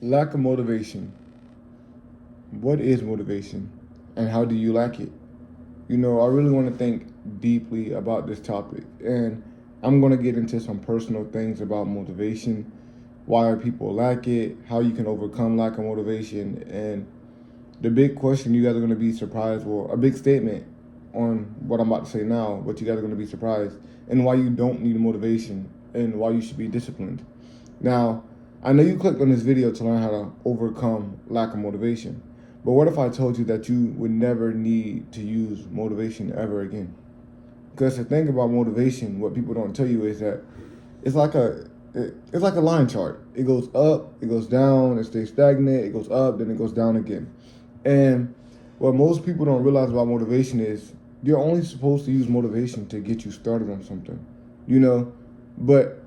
Lack of motivation. What is motivation and how do you lack it? I really want to think deeply about this topic, and I'm going to get into some personal things about motivation, why people lack it, how you can overcome lack of motivation, and the big question you guys are going to be surprised, well, a big statement on what I'm about to say now, but you guys are going to be surprised, and why you don't need motivation and why you should be disciplined. Now, I know you clicked on this video to learn how to overcome lack of motivation, but what if I told you that you would never need to use motivation ever again? Because the thing about motivation, what people don't tell you is that it's like a line chart. It goes up, it goes down, it stays stagnant, it goes up, then it goes down again. And what most people don't realize about motivation is you're only supposed to use motivation to get you started on something, but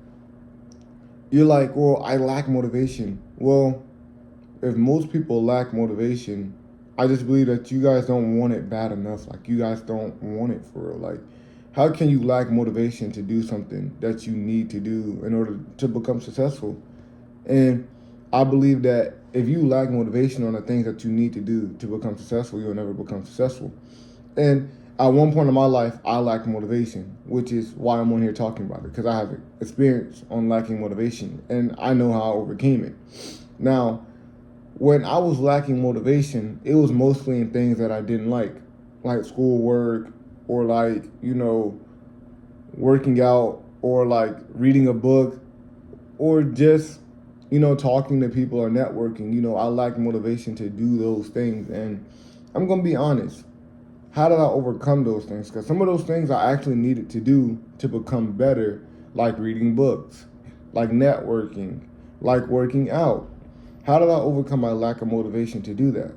you're like, well, I lack motivation. Well, if most people lack motivation, I just believe that you guys don't want it bad enough. Like, you guys don't want it for real. Like, how can you lack motivation to do something that you need to do in order to become successful? And I believe that if you lack motivation on the things that you need to do to become successful, you'll never become successful. And at one point in my life, I lacked motivation, which is why I'm on here talking about it, because I have experience on lacking motivation, and I know how I overcame it. Now, when I was lacking motivation, it was mostly in things that I didn't like schoolwork, or working out, or like reading a book, or just, talking to people or networking. I lacked motivation to do those things. And I'm going to be honest. How did I overcome those things? Because some of those things I actually needed to do to become better, like reading books, like networking, like working out. How did I overcome my lack of motivation to do that?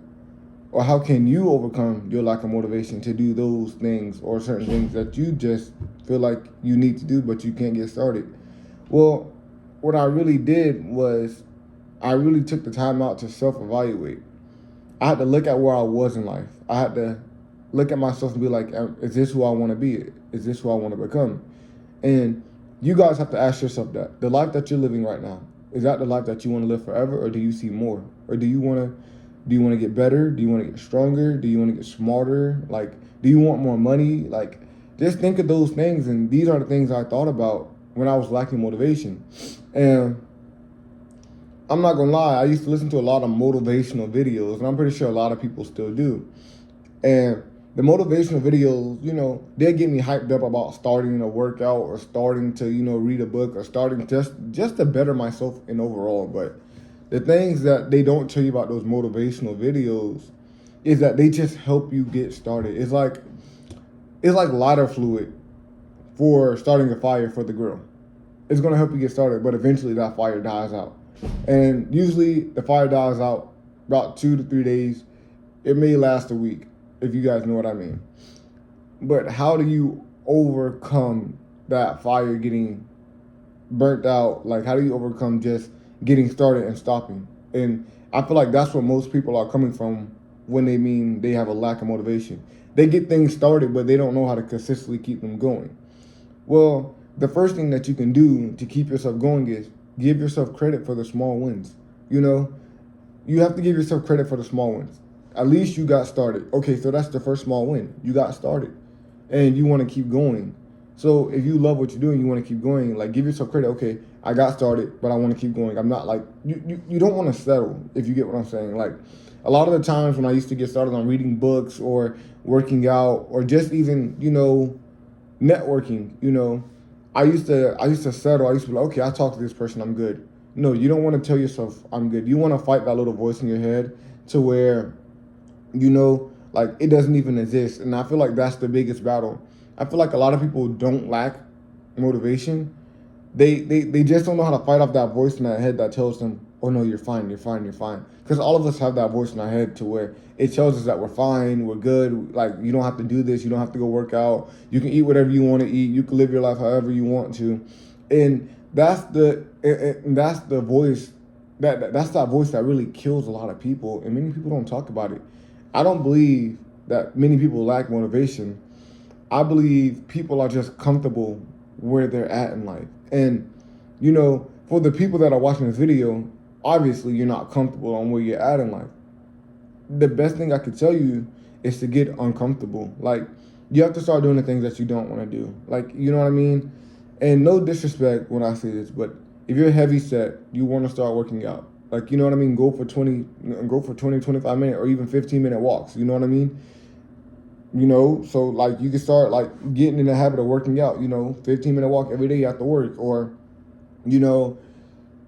Or how can you overcome your lack of motivation to do those things or certain things that you just feel like you need to do but you can't get started? Well, what I really did was I really took the time out to self-evaluate. I had to look at where I was in life. I had to look at myself and be like, is this who I want to be? Is this who I want to become? And you guys have to ask yourself that. The life that you're living right now, is that the life that you want to live forever, or do you see more? Or do you want to get better? Do you want to get stronger? Do you want to get smarter? Like, do you want more money? Like, just think of those things. And these are the things I thought about when I was lacking motivation. And I'm not gonna lie, I used to listen to a lot of motivational videos, and I'm pretty sure a lot of people still do. And the motivational videos, they get me hyped up about starting a workout, or starting to, read a book, or starting just to better myself in overall. But the things that they don't tell you about those motivational videos is that they just help you get started. It's like lighter fluid for starting a fire for the grill. It's gonna help you get started, but eventually that fire dies out. And usually the fire dies out about 2 to 3 days. It may last a week, if you guys know what I mean. But how do you overcome that fire getting burnt out? Like, how do you overcome just getting started and stopping? And I feel like that's what most people are coming from when they mean they have a lack of motivation. They get things started, but they don't know how to consistently keep them going. Well, the first thing that you can do to keep yourself going is give yourself credit for the small wins. You have to give yourself credit for the small wins. At least you got started. Okay, so that's the first small win. You got started, and you want to keep going. So if you love what you're doing, you want to keep going. Like, give yourself credit. Okay, I got started, but I want to keep going. I'm not like, you don't want to settle, if you get what I'm saying. Like, a lot of the times when I used to get started on reading books or working out or just even, networking, I used to settle. I used to be like, okay, I talked to this person, I'm good. No, you don't want to tell yourself I'm good. You want to fight that little voice in your head to where, like, it doesn't even exist. And I feel like that's the biggest battle. I feel like a lot of people don't lack motivation. They just don't know how to fight off that voice in their head that tells them, oh no, you're fine, you're fine, you're fine. Because all of us have that voice in our head to where it tells us that we're fine, we're good, like, you don't have to do this, you don't have to go work out, you can eat whatever you want to eat, you can live your life however you want to. And that's the voice that's that voice that really kills a lot of people, and many people don't talk about it. I don't believe that many people lack motivation. I believe people are just comfortable where they're at in life. And, for the people that are watching this video, obviously you're not comfortable on where you're at in life. The best thing I could tell you is to get uncomfortable. Like, you have to start doing the things that you don't want to do. Like, you know what I mean? And no disrespect when I say this, but if you're heavy set, you want to start working out. Like, you know what I mean? Go for 20, 25 minute or even 15-minute walks. You know what I mean? So like you can start like getting in the habit of working out, 15-minute walk every day after work, or, you know,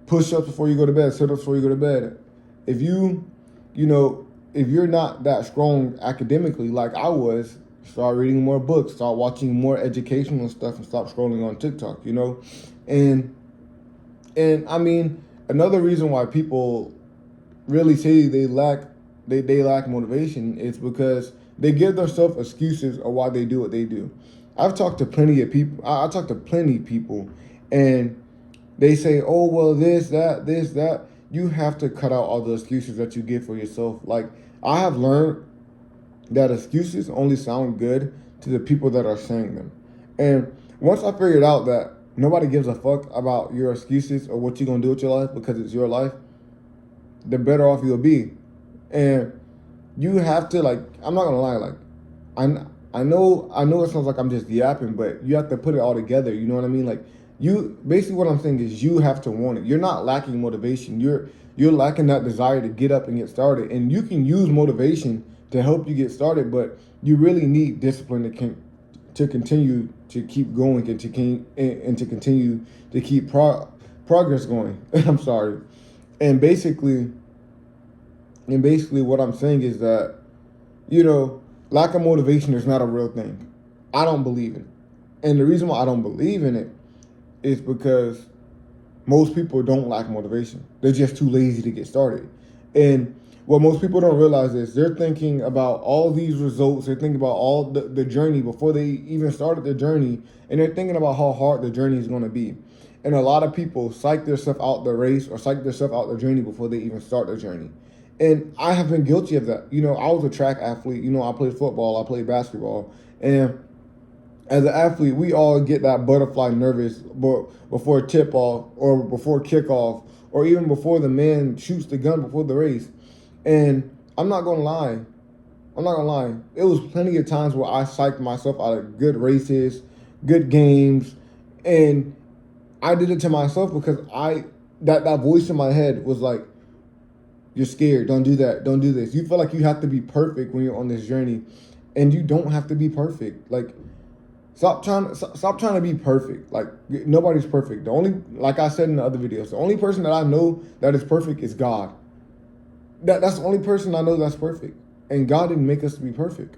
push ups before you go to bed, sit ups before you go to bed. If you, you know, if you're not that strong academically like I was, start reading more books, start watching more educational stuff, and stop scrolling on TikTok. And I mean, another reason why people really say they lack motivation is because they give themselves excuses of why they do what they do. I've talked to plenty of people. I talked to plenty of people, and they say, "Oh well, this, that." You have to cut out all the excuses that you give for yourself. Like, I have learned that excuses only sound good to the people that are saying them. And once I figured out that nobody gives a fuck about your excuses or what you're gonna do with your life because it's your life, the better off you'll be. And you have to, like, I'm not gonna lie, like, I know it sounds like I'm just yapping, but you have to put it all together. You know what I mean? Like, you basically what I'm saying is you have to want it. You're not lacking motivation. You're lacking that desire to get up and get started. And you can use motivation to help you get started, but you really need discipline to continue to keep going and to continue to keep progress going. I'm sorry. And basically, what I'm saying is that, lack of motivation is not a real thing. I don't believe it. And the reason why I don't believe in it is because most people don't lack motivation. They're just too lazy to get started. And what most people don't realize is they're thinking about all these results. They're thinking about all the journey before they even started the journey. And they're thinking about how hard the journey is going to be. And a lot of people psych themselves out the race or psych themselves out the journey before they even start the journey. And I have been guilty of that. I was a track athlete. I played football. I played basketball. And as an athlete, we all get that butterfly nervous before tip off or before kickoff or even before the man shoots the gun before the race. And I'm not gonna lie. It was plenty of times where I psyched myself out of good races, good games, and I did it to myself because that voice in my head was like, "You're scared. Don't do that. Don't do this." You feel like you have to be perfect when you're on this journey, and you don't have to be perfect. Like, stop trying to be perfect. Like, nobody's perfect. Like I said in the other videos, the only person that I know that is perfect is God. That's the only person I know that's perfect. And God didn't make us to be perfect.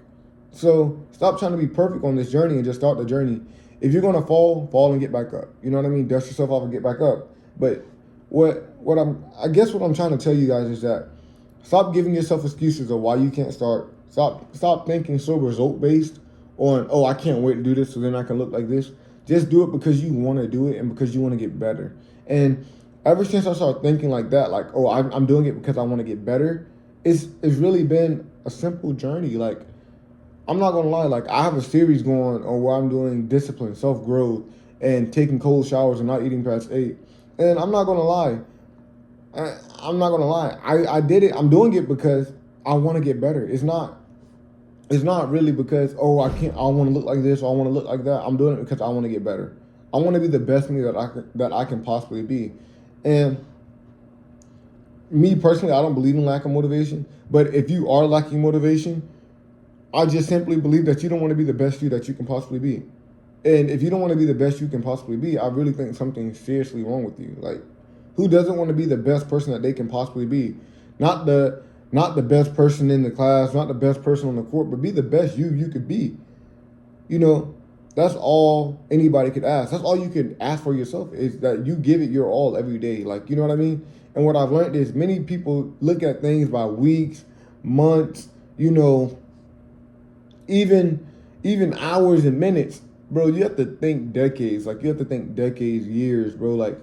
So stop trying to be perfect on this journey and just start the journey. If you're gonna fall and get back up. You know what I mean? Dust yourself off and get back up. But what I'm trying to tell you guys is that stop giving yourself excuses of why you can't start. Stop thinking so result based on, oh, I can't wait to do this so then I can look like this. Just do it because you want to do it and because you want to get better. And ever since I started thinking like that, like, oh, I'm doing it because I want to get better, it's really been a simple journey. Like, I'm not gonna lie, like, I have a series going on where I'm doing discipline, self-growth, and taking cold showers and not eating past 8. And I'm not gonna lie, I did it. I'm doing it because I want to get better. It's not really because, oh, I want to look like this or I want to look like that. I'm doing it because I want to get better. I want to be the best me that I can possibly be. And me personally, I don't believe in lack of motivation. But if you are lacking motivation, I just simply believe that you don't want to be the best you that you can possibly be. And if you don't want to be the best you can possibly be, I really think something's seriously wrong with you. Like, who doesn't want to be the best person that they can possibly be? Not the best person in the class, not the best person on the court, but be the best you could be. That's all anybody could ask. That's all you could ask for yourself, is that you give it your all every day. Like, you know what I mean? And what I've learned is many people look at things by weeks, months, even hours and minutes. Bro, you have to think decades. Like, you have to think decades, years, bro. Like,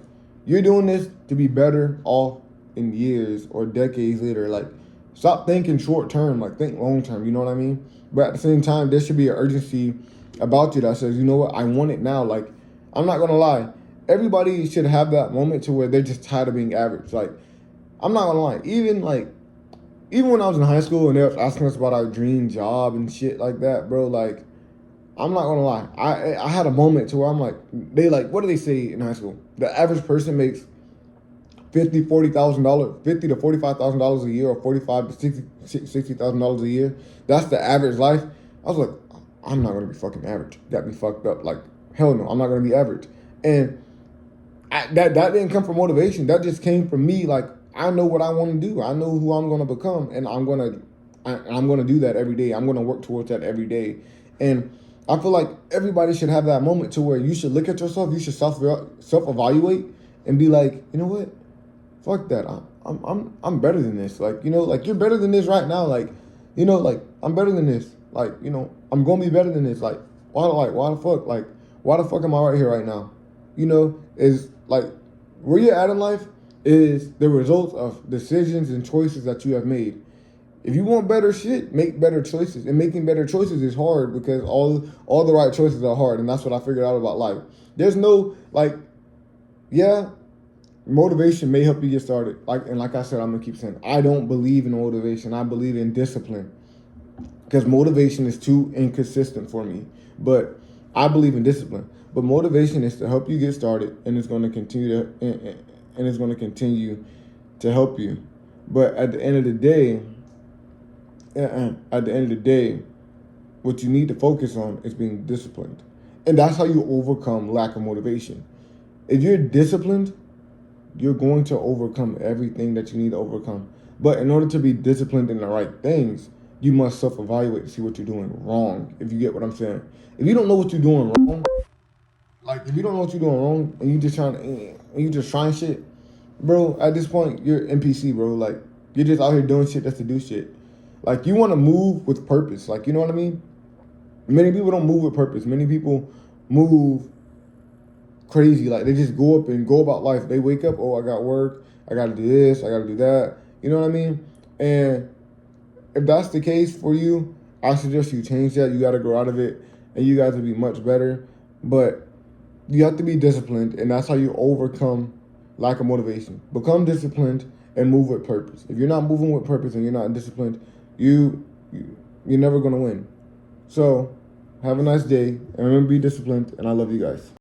you're doing this to be better off in years or decades later. Like, stop thinking short term. Like, think long term. You know what I mean? But at the same time, there should be an urgency about you that says, you know what, I want it now. Like, I'm not gonna lie. Everybody should have that moment to where they're just tired of being average. Like, I'm not gonna lie. Even when I was in high school and they was asking us about our dream job and shit like that, bro, like, I'm not gonna lie. I had a moment to where I'm like, they like, what do they say in high school? The average person makes $40,000, $50 to $45,000 a year, or 45 to $60,000 a year. That's the average life. I was like, I'm not gonna be fucking average. That'd be fucked up. Like, hell no, I'm not gonna be average. And that didn't come from motivation. That just came from me. Like, I know what I want to do. I know who I'm gonna become, and I'm gonna do that every day. I'm gonna work towards that every day. And I feel like everybody should have that moment to where you should look at yourself. You should self evaluate and be like, you know what? Fuck that. I'm better than this. Like, like, you're better than this right now. Like, like, I'm better than this. Like, I'm gonna be better than this. Like, why the fuck? Like, why the fuck am I right here right now? Is like, where you're at in life is the result of decisions and choices that you have made. If you want better shit, make better choices. And making better choices is hard because all the right choices are hard. And that's what I figured out about life. There's no, like, yeah, motivation may help you get started. Like I said, I'm gonna keep saying, I don't believe in motivation. I believe in discipline, because motivation is too inconsistent for me. But I believe in discipline. But motivation is to help you get started, and it's going to continue to help you. But at the end of the day, what you need to focus on is being disciplined, and that's how you overcome lack of motivation. If you're disciplined, you're going to overcome everything that you need to overcome. But in order to be disciplined in the right things, you must self-evaluate to see what you're doing wrong, if you get what I'm saying. If you don't know what you're doing wrong, like, if you don't know what you're doing wrong and you just trying shit, bro, at this point, you're NPC, bro. Like, you're just out here doing shit just to do shit. Like, you want to move with purpose. Like, you know what I mean? Many people don't move with purpose. Many people move crazy. Like, they just go up and go about life. They wake up, oh, I got work, I got to do this, I got to do that. You know what I mean? And if that's the case for you, I suggest you change that. You got to grow out of it, and you got to be much better. But you have to be disciplined, and that's how you overcome lack of motivation. Become disciplined and move with purpose. If you're not moving with purpose and you're not disciplined, you're never going to win. So have a nice day, and remember, be disciplined, and I love you guys.